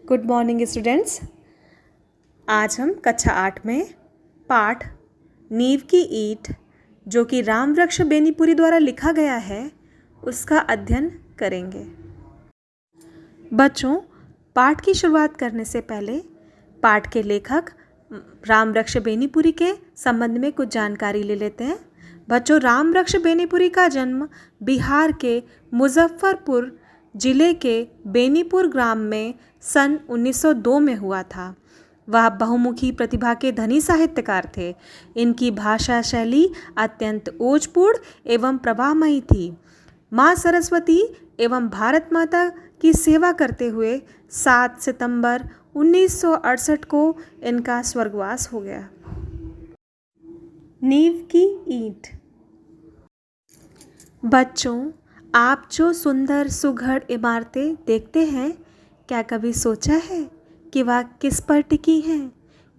Good morning students. आज हम कक्षा 8 में पाठ नींव की ईंट जो कि रामवृक्ष बेनीपुरी द्वारा लिखा गया है उसका अध्ययन करेंगे। बच्चों, पाठ की शुरुआत करने से पहले पाठ के लेखक रामवृक्ष बेनीपुरी के संबंध में कुछ जानकारी ले लेते हैं। बच्चों, रामवृक्ष बेनीपुरी का जन्म बिहार के मुजफ्फरपुर जिले के बेनीपुर ग्राम में सन 1902 में हुआ था। वह बहुमुखी प्रतिभा के धनी साहित्यकार थे। इनकी भाषा शैली अत्यंत ओजपूर्ण एवं प्रभावमयी थी। माँ सरस्वती एवं भारत माता की सेवा करते हुए 7 सितंबर 1968 को इनका स्वर्गवास हो गया। नींव की ईंट। बच्चों, आप जो सुंदर सुघड़ इमारतें देखते हैं, क्या कभी सोचा है कि वह किस पर टिकी हैं?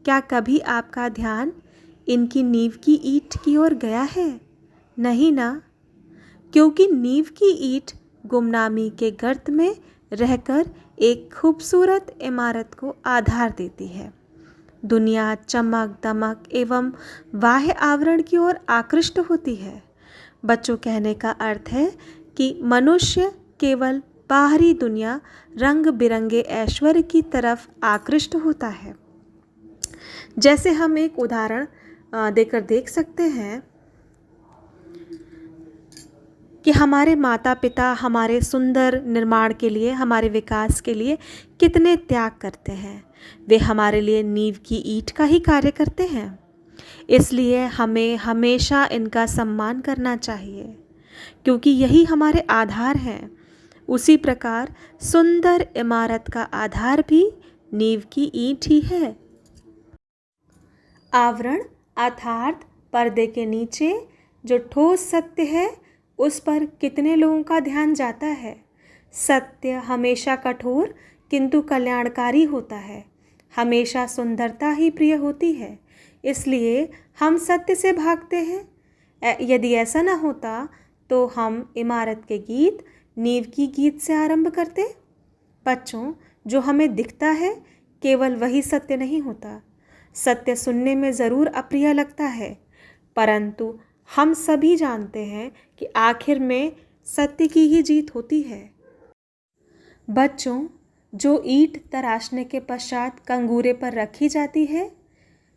क्या कभी आपका ध्यान इनकी नींव की ईंट की ओर गया है? नहीं ना, क्योंकि नींव की ईंट गुमनामी के गर्त में रहकर एक खूबसूरत इमारत को आधार देती है। दुनिया चमक दमक एवं बाह्य आवरण की ओर आकृष्ट होती है। बच्चों, कहने का अर्थ है कि मनुष्य केवल बाहरी दुनिया रंग बिरंगे ऐश्वर्य की तरफ आकृष्ट होता है। जैसे हम एक उदाहरण देकर देख सकते हैं कि हमारे माता पिता हमारे सुंदर निर्माण के लिए, हमारे विकास के लिए कितने त्याग करते हैं। वे हमारे लिए नींव की ईंट का ही कार्य करते हैं। इसलिए हमें हमेशा इनका सम्मान करना चाहिए, क्योंकि यही हमारे आधार हैं। उसी प्रकार सुंदर इमारत का आधार भी नींव की ईंट ही है। आवरण अर्थात पर्दे के नीचे जो ठोस सत्य है, उस पर कितने लोगों का ध्यान जाता है? सत्य हमेशा कठोर किंतु कल्याणकारी होता है। हमेशा सुंदरता ही प्रिय होती है, इसलिए हम सत्य से भागते हैं। यदि ऐसा न होता तो हम इमारत के गीत नींव की गीत से आरंभ करते। बच्चों, जो हमें दिखता है केवल वही सत्य नहीं होता। सत्य सुनने में ज़रूर अप्रिय लगता है, परंतु हम सभी जानते हैं कि आखिर में सत्य की ही जीत होती है। बच्चों, जो ईंट तराशने के पश्चात कंगूरे पर रखी जाती है,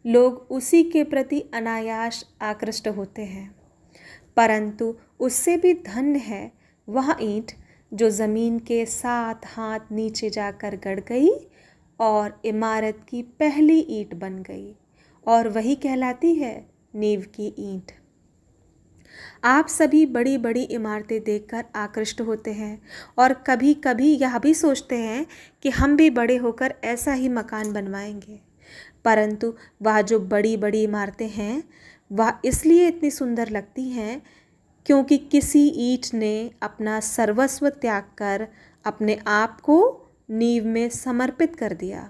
लोग उसी के प्रति अनायास आकृष्ट होते हैं, परंतु उससे भी धन्य है वह ईंट जो ज़मीन के 7 हाथ नीचे जाकर गड़ गई और इमारत की पहली ईंट बन गई, और वही कहलाती है नींव की ईंट। आप सभी बड़ी बड़ी इमारतें देखकर आकृष्ट होते हैं और कभी कभी यह भी सोचते हैं कि हम भी बड़े होकर ऐसा ही मकान बनवाएंगे, परंतु वह जो बड़ी बड़ी इमारतें हैं वह इसलिए इतनी सुंदर लगती हैं क्योंकि किसी ईंट ने अपना सर्वस्व त्याग कर अपने आप को नींव में समर्पित कर दिया,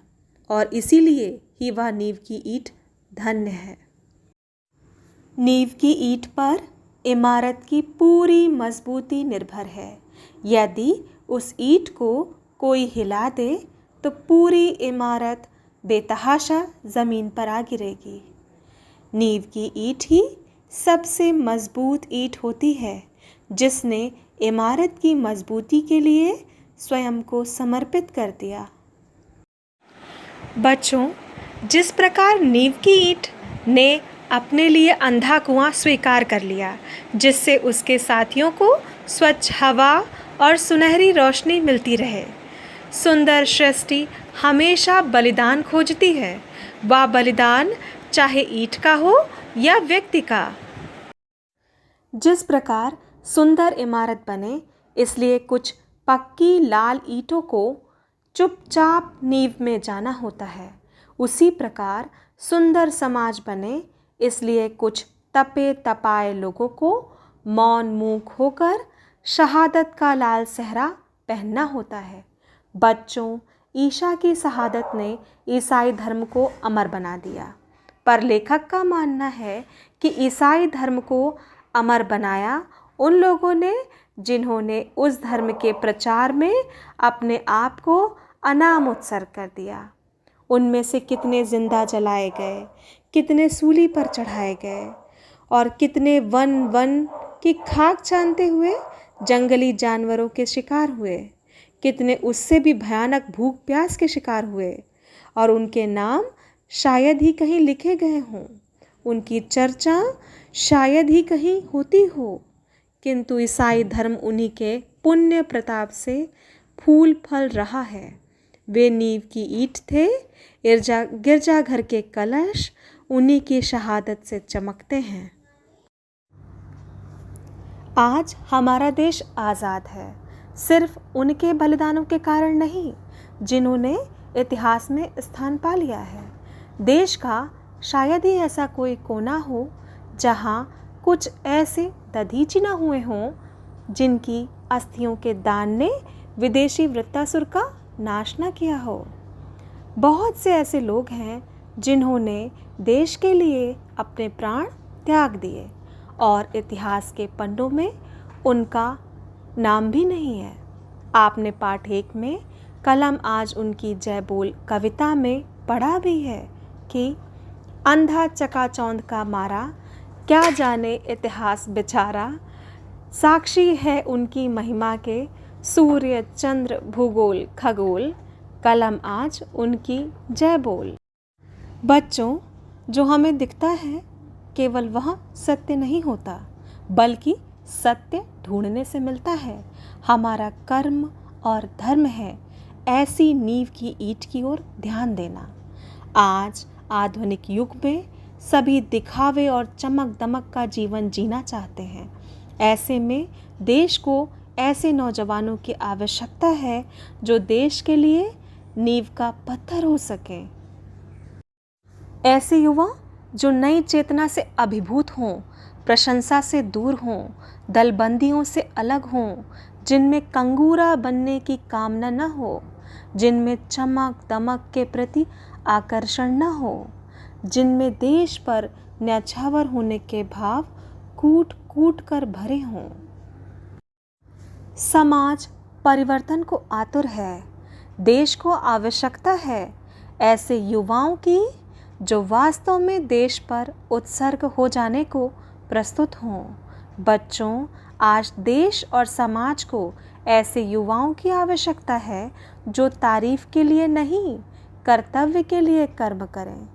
और इसीलिए ही वह नींव की ईंट धन्य है। नींव की ईंट पर इमारत की पूरी मजबूती निर्भर है। यदि उस ईंट को कोई हिला दे तो पूरी इमारत बेतहाशा ज़मीन पर आ गिरेगी। नींव की ईंट ही सबसे मजबूत ईंट होती है, जिसने इमारत की मजबूती के लिए स्वयं को समर्पित कर दिया। बच्चों, जिस प्रकार नींव की ईंट ने अपने लिए अंधा कुआं स्वीकार कर लिया, जिससे उसके साथियों को स्वच्छ हवा और सुनहरी रोशनी मिलती रहे। सुंदर सृष्टि हमेशा बलिदान खोजती है, वह बलिदान चाहे ईंट का हो या व्यक्ति का। जिस प्रकार सुंदर इमारत बने, इसलिए कुछ पक्की लाल ईंटों को चुपचाप नींव में जाना होता है, उसी प्रकार सुंदर समाज बने, इसलिए कुछ तपे तपाए लोगों को मौन मूक होकर शहादत का लाल सेहरा पहनना होता है। बच्चों, ईशा की शहादत ने ईसाई धर्म को अमर बना दिया, पर लेखक का मानना है कि ईसाई धर्म को अमर बनाया उन लोगों ने जिन्होंने उस धर्म के प्रचार में अपने आप को अनाम उत्सर्ग कर दिया। उनमें से कितने जिंदा जलाए गए, कितने सूली पर चढ़ाए गए और कितने वन वन की खाक छानते हुए जंगली जानवरों के शिकार हुए, कितने उससे भी भयानक भूख प्यास के शिकार हुए और उनके नाम शायद ही कहीं लिखे गए हों, उनकी चर्चा शायद ही कहीं होती हो। किंतु ईसाई धर्म उन्हीं के पुण्य प्रताप से फूल फल रहा है। वे नींव की ईंट थे, गिरजाघर के कलश उन्हीं की शहादत से चमकते हैं। आज हमारा देश आज़ाद है सिर्फ उनके बलिदानों के कारण नहीं जिन्होंने इतिहास में स्थान पा लिया है। देश का शायद ही ऐसा कोई कोना हो जहाँ कुछ ऐसे दधीची न हुए हों जिनकी अस्थियों के दान ने विदेशी वृत्तासुर का नाश न किया हो। बहुत से ऐसे लोग हैं जिन्होंने देश के लिए अपने प्राण त्याग दिए और इतिहास के पन्नों में उनका नाम भी नहीं है। आपने पाठ 1 में कलम आज उनकी जय बोल कविता में पढ़ा भी है कि अंधा चकाचौंध का मारा, क्या जाने इतिहास बेचारा, साक्षी है उनकी महिमा के सूर्य चंद्र भूगोल खगोल, कलम आज उनकी जय बोल। बच्चों, जो हमें दिखता है केवल वह सत्य नहीं होता, बल्कि सत्य ढूंढने से मिलता है। हमारा कर्म और धर्म है ऐसी नींव की ईंट की ओर ध्यान देना। आज आधुनिक युग में सभी दिखावे और चमक दमक का जीवन जीना चाहते हैं। ऐसे में देश को ऐसे नौजवानों की आवश्यकता है जो देश के लिए नींव का पत्थर हो सके। ऐसे युवा जो नई चेतना से अभिभूत हों, प्रशंसा से दूर हों, दलबंदियों से अलग हों, जिनमें कंगूरा बनने की कामना न हो, जिनमें चमक दमक के प्रति आकर्षण न हो, जिनमें देश पर न्यौछावर होने के भाव कूट कूट कर भरे हों। समाज परिवर्तन को आतुर है, देश को आवश्यकता है ऐसे युवाओं की जो वास्तव में देश पर उत्सर्ग हो जाने को प्रस्तुत हों। बच्चों, आज देश और समाज को ऐसे युवाओं की आवश्यकता है जो तारीफ के लिए नहीं, कर्तव्य के लिए कर्म करें।